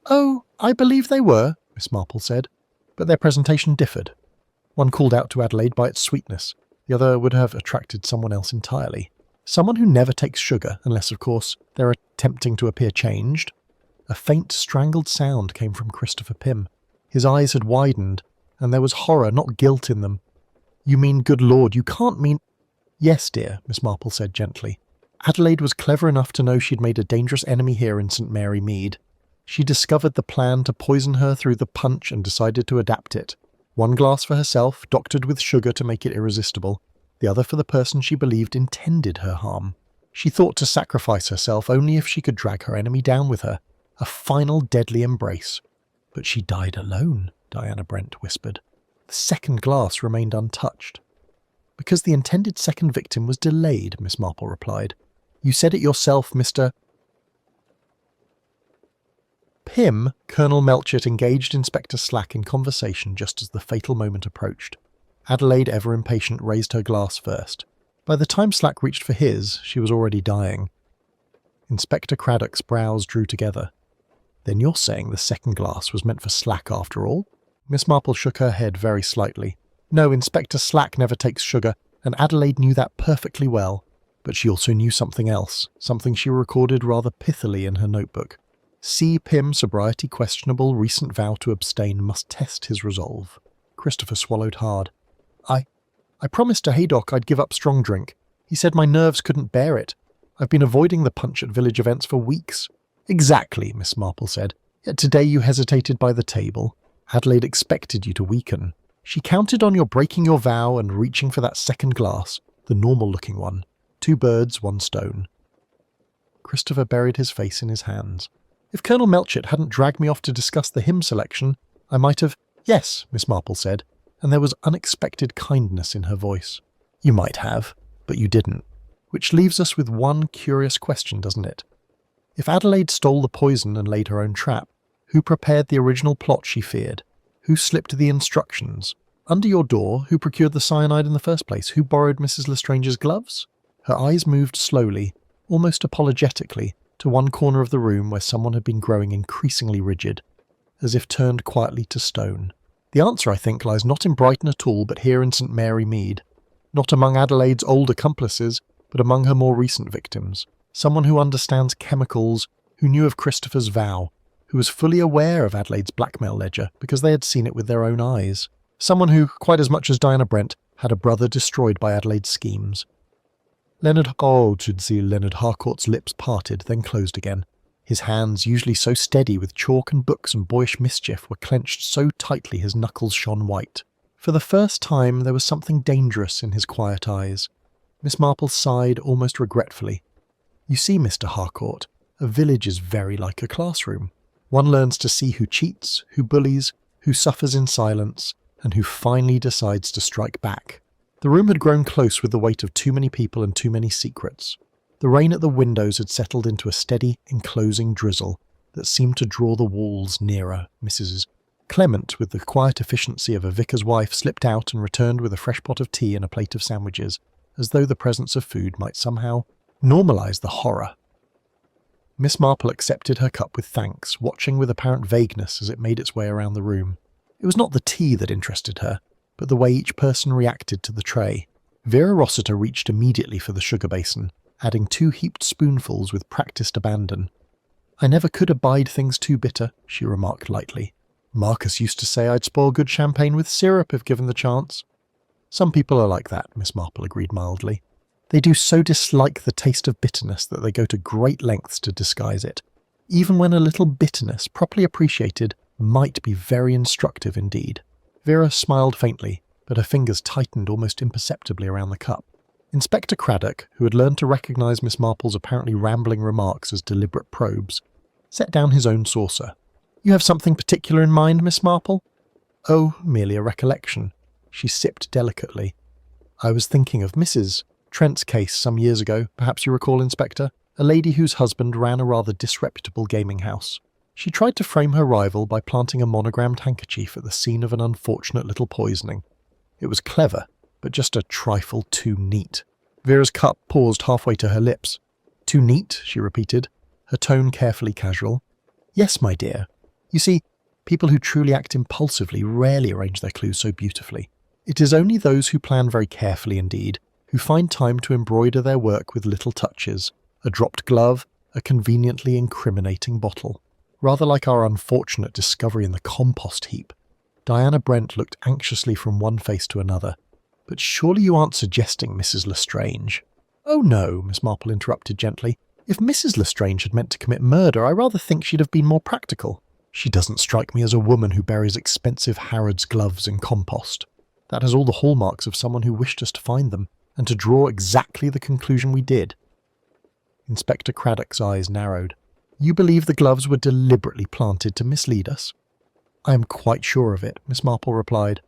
Oh, I believe they were, Miss Marple said, but their presentation differed. One called out to Adelaide by its sweetness. The other would have attracted someone else entirely. Someone who never takes sugar, unless, of course, they're attempting to appear changed. A faint, strangled sound came from Christopher Pym. His eyes had widened, and there was horror, not guilt, in them. You mean, good Lord, you can't mean... Yes, dear, Miss Marple said gently. Adelaide was clever enough to know she'd made a dangerous enemy here in St. Mary Mead. She discovered the plan to poison her through the punch and decided to adapt it. 1 glass for herself, doctored with sugar to make it irresistible. The other for the person she believed intended her harm. She thought to sacrifice herself only if she could drag her enemy down with her. A final deadly embrace. But she died alone, Diana Brent whispered. The 2nd glass remained untouched. Because the intended 2nd victim was delayed, Miss Marple replied. You said it yourself, Mr. Pym, Colonel Melchett engaged Inspector Slack in conversation just as the fatal moment approached. Adelaide, ever impatient, raised her glass first. By the time Slack reached for his, she was already dying. Inspector Craddock's brows drew together. Then you're saying the 2nd glass was meant for Slack after all? Miss Marple shook her head very slightly. No, Inspector Slack never takes sugar, and Adelaide knew that perfectly well. But she also knew something else, something she recorded rather pithily in her notebook. C. Pym, sobriety questionable, recent vow to abstain, must test his resolve. Christopher swallowed hard. I promised to Haydock I'd give up strong drink. He said my nerves couldn't bear it. I've been avoiding the punch at village events for weeks. Exactly, Miss Marple said. Yet today you hesitated by the table. Adelaide expected you to weaken. She counted on your breaking your vow and reaching for that 2nd glass, the normal-looking one. 2 birds, 1 stone. Christopher buried his face in his hands. If Colonel Melchett hadn't dragged me off to discuss the hymn selection, I might have... Yes, Miss Marple said, and there was unexpected kindness in her voice. You might have, but you didn't. Which leaves us with one curious question, doesn't it? If Adelaide stole the poison and laid her own trap, who prepared the original plot she feared? Who slipped the instructions? Under your door, who procured the cyanide in the first place? Who borrowed Mrs. Lestrange's gloves? Her eyes moved slowly, almost apologetically, to one corner of the room where someone had been growing increasingly rigid, as if turned quietly to stone. The answer, I think, lies not in Brighton at all, but here in St. Mary Mead. Not among Adelaide's old accomplices, but among her more recent victims. Someone who understands chemicals, who knew of Christopher's vow, who was fully aware of Adelaide's blackmail ledger because they had seen it with their own eyes. Someone who, quite as much as Diana Brent, had a brother destroyed by Adelaide's schemes. Leonard Harcourt's lips parted, then closed again. His hands, usually so steady with chalk and books and boyish mischief, were clenched so tightly his knuckles shone white. For the first time there was something dangerous in his quiet eyes. Miss Marple sighed almost regretfully. You see, Mr. Harcourt, a village is very like a classroom. One learns to see who cheats, who bullies, who suffers in silence, and who finally decides to strike back. The room had grown close with the weight of too many people and too many secrets. The rain at the windows had settled into a steady, enclosing drizzle that seemed to draw the walls nearer. Mrs. Clement, with the quiet efficiency of a vicar's wife, slipped out and returned with a fresh pot of tea and a plate of sandwiches, as though the presence of food might somehow normalise the horror. Miss Marple accepted her cup with thanks, watching with apparent vagueness as it made its way around the room. It was not the tea that interested her, but the way each person reacted to the tray. Vera Rossiter reached immediately for the sugar basin, adding 2 heaped spoonfuls with practised abandon. I never could abide things too bitter, she remarked lightly. Marcus used to say I'd spoil good champagne with syrup if given the chance. Some people are like that, Miss Marple agreed mildly. They do so dislike the taste of bitterness that they go to great lengths to disguise it, even when a little bitterness, properly appreciated, might be very instructive indeed. Vera smiled faintly, but her fingers tightened almost imperceptibly around the cup. Inspector Craddock, who had learned to recognise Miss Marple's apparently rambling remarks as deliberate probes, set down his own saucer. You have something particular in mind, Miss Marple? Oh, merely a recollection. She sipped delicately. "I was thinking of Mrs. Trent's case some years ago, perhaps you recall, Inspector, a lady whose husband ran a rather disreputable gaming house. She tried to frame her rival by planting a monogrammed handkerchief at the scene of an unfortunate little poisoning. It was clever, but just a trifle too neat." Vera's cup paused halfway to her lips. "Too neat," she repeated, her tone carefully casual. "Yes, my dear. You see, people who truly act impulsively rarely arrange their clues so beautifully. It is only those who plan very carefully indeed who find time to embroider their work with little touches, a dropped glove, a conveniently incriminating bottle. Rather like our unfortunate discovery in the compost heap." Diana Brent looked anxiously from one face to another. "But surely you aren't suggesting Mrs. Lestrange?" "Oh no," Miss Marple interrupted gently. "If Mrs. Lestrange had meant to commit murder, I rather think she'd have been more practical. She doesn't strike me as a woman who buries expensive Harrods gloves in compost. That has all the hallmarks of someone who wished us to find them, and to draw exactly the conclusion we did." Inspector Craddock's eyes narrowed. "You believe the gloves were deliberately planted to mislead us?" "I am quite sure of it," Miss Marple replied,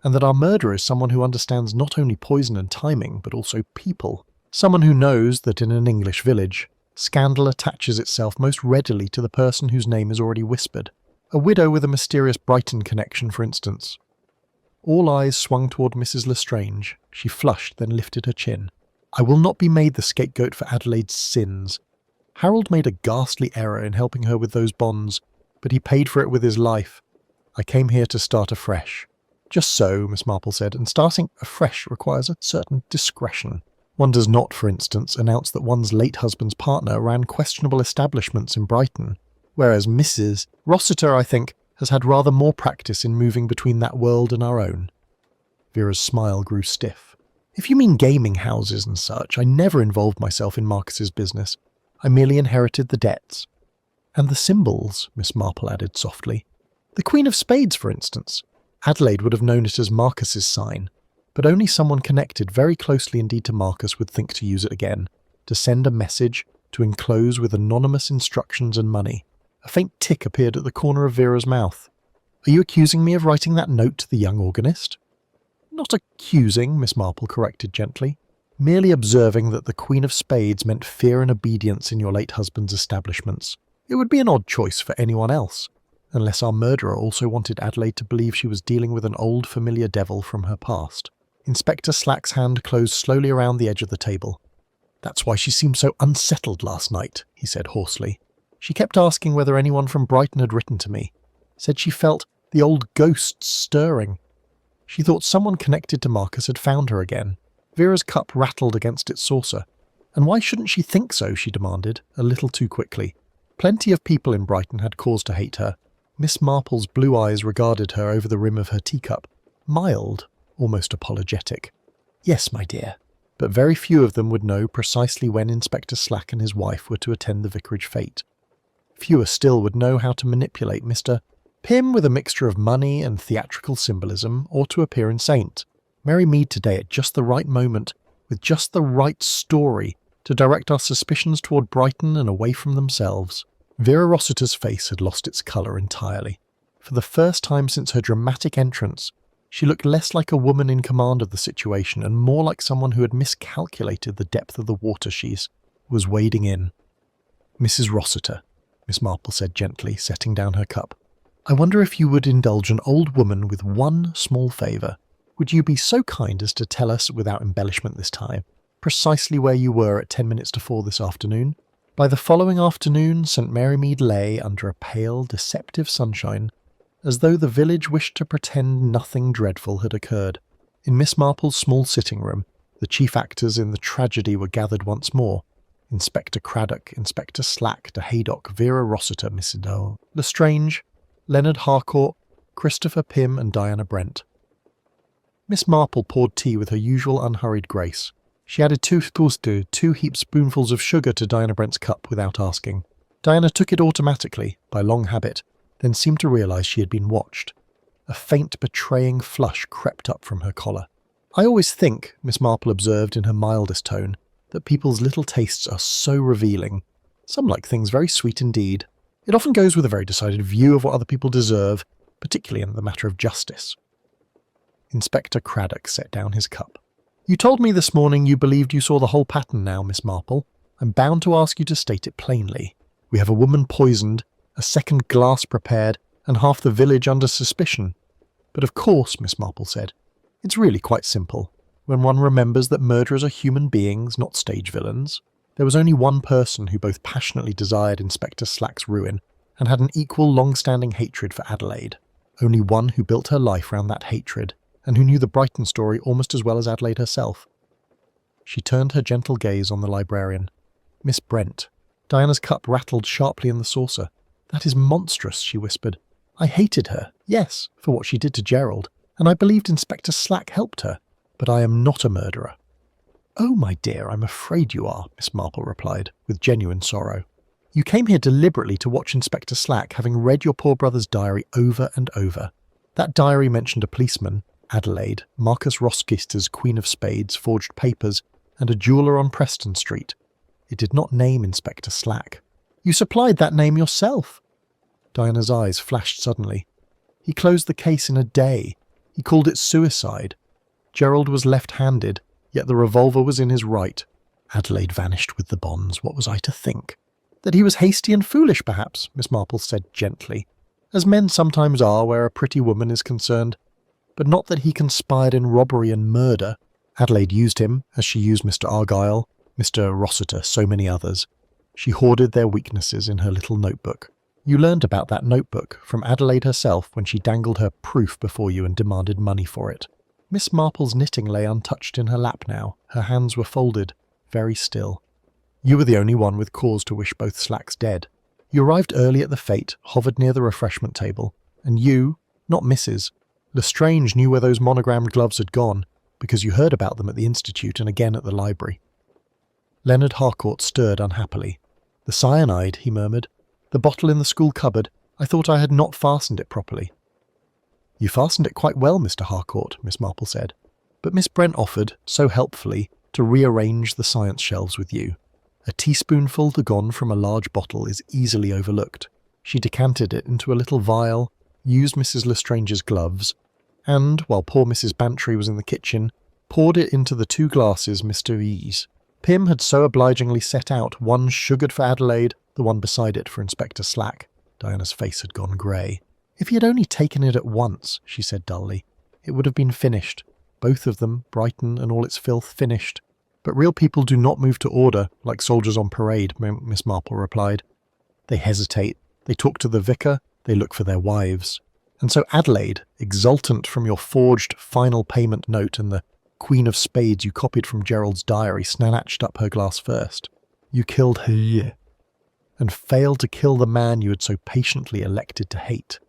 "and that our murderer is someone who understands not only poison and timing, but also people. Someone who knows that in an English village, scandal attaches itself most readily to the person whose name is already whispered. A widow with a mysterious Brighton connection, for instance." All eyes swung toward Mrs. Lestrange. She flushed, then lifted her chin. "I will not be made the scapegoat for Adelaide's sins. Harold made a ghastly error in helping her with those bonds, but he paid for it with his life. I came here to start afresh." "Just so," Miss Marple said, "and starting afresh requires a certain discretion. One does not, for instance, announce that one's late husband's partner ran questionable establishments in Brighton, whereas Mrs. Rossiter, I think, has had rather more practice in moving between that world and our own." Vera's smile grew stiff. "If you mean gaming houses and such, I never involved myself in Marcus's business. I merely inherited the debts." "And the symbols," Miss Marple added softly. "The Queen of Spades, for instance. Adelaide would have known it as Marcus's sign, but only someone connected very closely indeed to Marcus would think to use it again, to send a message, to enclose with anonymous instructions and money." A faint tick appeared at the corner of Vera's mouth. "Are you accusing me of writing that note to the young organist?" "Not accusing," Miss Marple corrected gently. "Merely observing that the Queen of Spades meant fear and obedience in your late husband's establishments. It would be an odd choice for anyone else, unless our murderer also wanted Adelaide to believe she was dealing with an old familiar devil from her past." Inspector Slack's hand closed slowly around the edge of the table. "That's why she seemed so unsettled last night," he said hoarsely. "She kept asking whether anyone from Brighton had written to me. Said she felt the old ghosts stirring. She thought someone connected to Marcus had found her again." Vera's cup rattled against its saucer. "And why shouldn't she think so?" she demanded, a little too quickly. Plenty of people in Brighton had cause to hate her. Miss Marple's blue eyes regarded her over the rim of her teacup, mild, almost apologetic. "Yes, my dear, but very few of them would know precisely when Inspector Slack and his wife were to attend the vicarage fete. Fewer still would know how to manipulate Mr. Pym with a mixture of money and theatrical symbolism, or to appear in Saint. Mary Mead today at just the right moment, with just the right story, to direct our suspicions toward Brighton and away from themselves." Vera Rossiter's face had lost its colour entirely. For the first time since her dramatic entrance, she looked less like a woman in command of the situation and more like someone who had miscalculated the depth of the water she was wading in. "Mrs. Rossiter," Miss Marple said gently, setting down her cup, "I wonder if you would indulge an old woman with one small favour. Would you be so kind as to tell us, without embellishment this time, precisely where you were at 10 minutes to 4 this afternoon? By the following afternoon, St. Mary Mead lay under a pale, deceptive sunshine, as though the village wished to pretend nothing dreadful had occurred. In Miss Marple's small sitting room, the chief actors in the tragedy were gathered once more. Inspector Craddock, Inspector Slack, de Haydock, Vera Rossiter, Mrs. Lestrange, Leonard Harcourt, Christopher Pym and Diana Brent. Miss Marple poured tea with her usual unhurried grace. She added 2 heaped spoonfuls of sugar to Diana Brent's cup without asking. Diana took it automatically, by long habit, then seemed to realise she had been watched. A faint, betraying flush crept up from her collar. "I always think," Miss Marple observed in her mildest tone, "that people's little tastes are so revealing. Some like things very sweet indeed. It often goes with a very decided view of what other people deserve, particularly in the matter of justice." Inspector Craddock set down his cup. "You told me this morning you believed you saw the whole pattern now, Miss Marple. I'm bound to ask you to state it plainly. We have a woman poisoned, a second glass prepared, and half the village under suspicion." "But of course," Miss Marple said, "it's really quite simple. When one remembers that murderers are human beings, not stage villains. There was only one person who both passionately desired Inspector Slack's ruin and had an equal long-standing hatred for Adelaide. Only one who built her life round that hatred, and who knew the Brighton story almost as well as Adelaide herself." She turned her gentle gaze on the librarian. "Miss Brent." Diana's cup rattled sharply in the saucer. "That is monstrous," she whispered. "I hated her, yes, for what she did to Gerald, and I believed Inspector Slack helped her, but I am not a murderer." "Oh, my dear, I'm afraid you are," Miss Marple replied, with genuine sorrow. "You came here deliberately to watch Inspector Slack, having read your poor brother's diary over and over. That diary mentioned a policeman, Adelaide, Marcus Roskister's Queen of Spades, forged papers, and a jeweller on Preston Street. It did not name Inspector Slack. You supplied that name yourself." Diana's eyes flashed suddenly. "He closed the case in a day. He called it suicide. Gerald was left-handed, yet the revolver was in his right. Adelaide vanished with the bonds. What was I to think?" "That he was hasty and foolish, perhaps," Miss Marple said gently, "as men sometimes are where a pretty woman is concerned, but not that he conspired in robbery and murder. Adelaide used him, as she used Mr. Argyle, Mr. Rossiter, so many others. She hoarded their weaknesses in her little notebook. You learned about that notebook from Adelaide herself when she dangled her proof before you and demanded money for it." Miss Marple's knitting lay untouched in her lap now. Her hands were folded, very still. "You were the only one with cause to wish both Slacks dead. You arrived early at the fete, hovered near the refreshment table, and you, not Mrs. Lestrange, knew where those monogrammed gloves had gone, because you heard about them at the Institute and again at the library." Leonard Harcourt stirred unhappily. "The cyanide," he murmured. "The bottle in the school cupboard. I thought I had not fastened it properly." "You fastened it quite well, Mr. Harcourt," Miss Marple said, but Miss Brent offered, so helpfully, to rearrange the science shelves with you. A teaspoonful gone from a large bottle is easily overlooked. She decanted it into a little vial, used Mrs. Lestrange's gloves, and, while poor Mrs. Bantry was in the kitchen, poured it into the 2 glasses Mr. E.'s. Pym had so obligingly set out, one sugared for Adelaide, the one beside it for Inspector Slack. Diana's face had gone grey. "If he had only taken it at once," she said dully, "it would have been finished. Both of them, Brighton and all its filth, finished. But real people do not move to order, like soldiers on parade," Miss Marple replied. "They hesitate, they talk to the vicar, they look for their wives. And so Adelaide, exultant from your forged final payment note and the Queen of Spades you copied from Gerald's diary, snatched up her glass first. You killed her, and failed to kill the man you had so patiently elected to hate."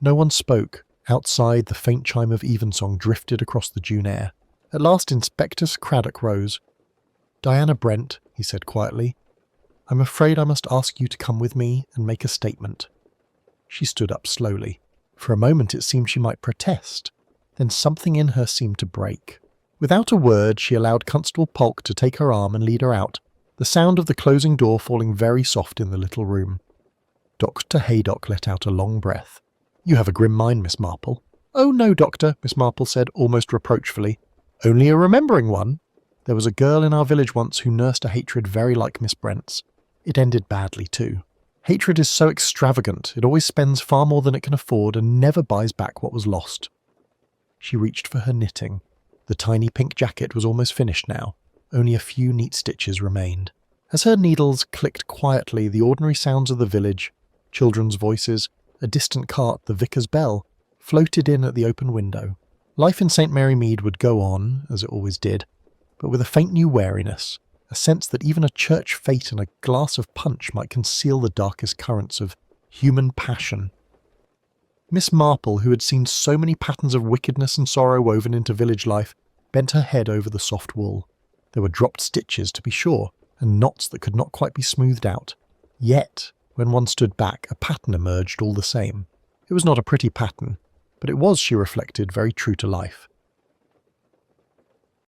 No one spoke. Outside, the faint chime of evensong drifted across the June air. At last Inspector Craddock rose. "Diana Brent," he said quietly, "I'm afraid I must ask you to come with me and make a statement." She stood up slowly. For a moment it seemed she might protest. Then something in her seemed to break. Without a word, she allowed Constable Polk to take her arm and lead her out, the sound of the closing door falling very soft in the little room. Dr. Haydock let out a long breath. "You have a grim mind, Miss Marple." "Oh, no, Doctor," Miss Marple said, almost reproachfully. "Only a remembering one. There was a girl in our village once who nursed a hatred very like Miss Brent's. It ended badly, too. Hatred is so extravagant, it always spends far more than it can afford and never buys back what was lost." She reached for her knitting. The tiny pink jacket was almost finished now. Only a few neat stitches remained. As her needles clicked quietly, the ordinary sounds of the village, children's voices, a distant cart, the vicar's bell, floated in at the open window. Life in St. Mary Mead would go on, as it always did, but with a faint new wariness, a sense that even a church fete and a glass of punch might conceal the darkest currents of human passion. Miss Marple, who had seen so many patterns of wickedness and sorrow woven into village life, bent her head over the soft wool. There were dropped stitches, to be sure, and knots that could not quite be smoothed out. Yet, when one stood back, a pattern emerged all the same. It was not a pretty pattern, but it was, she reflected, very true to life.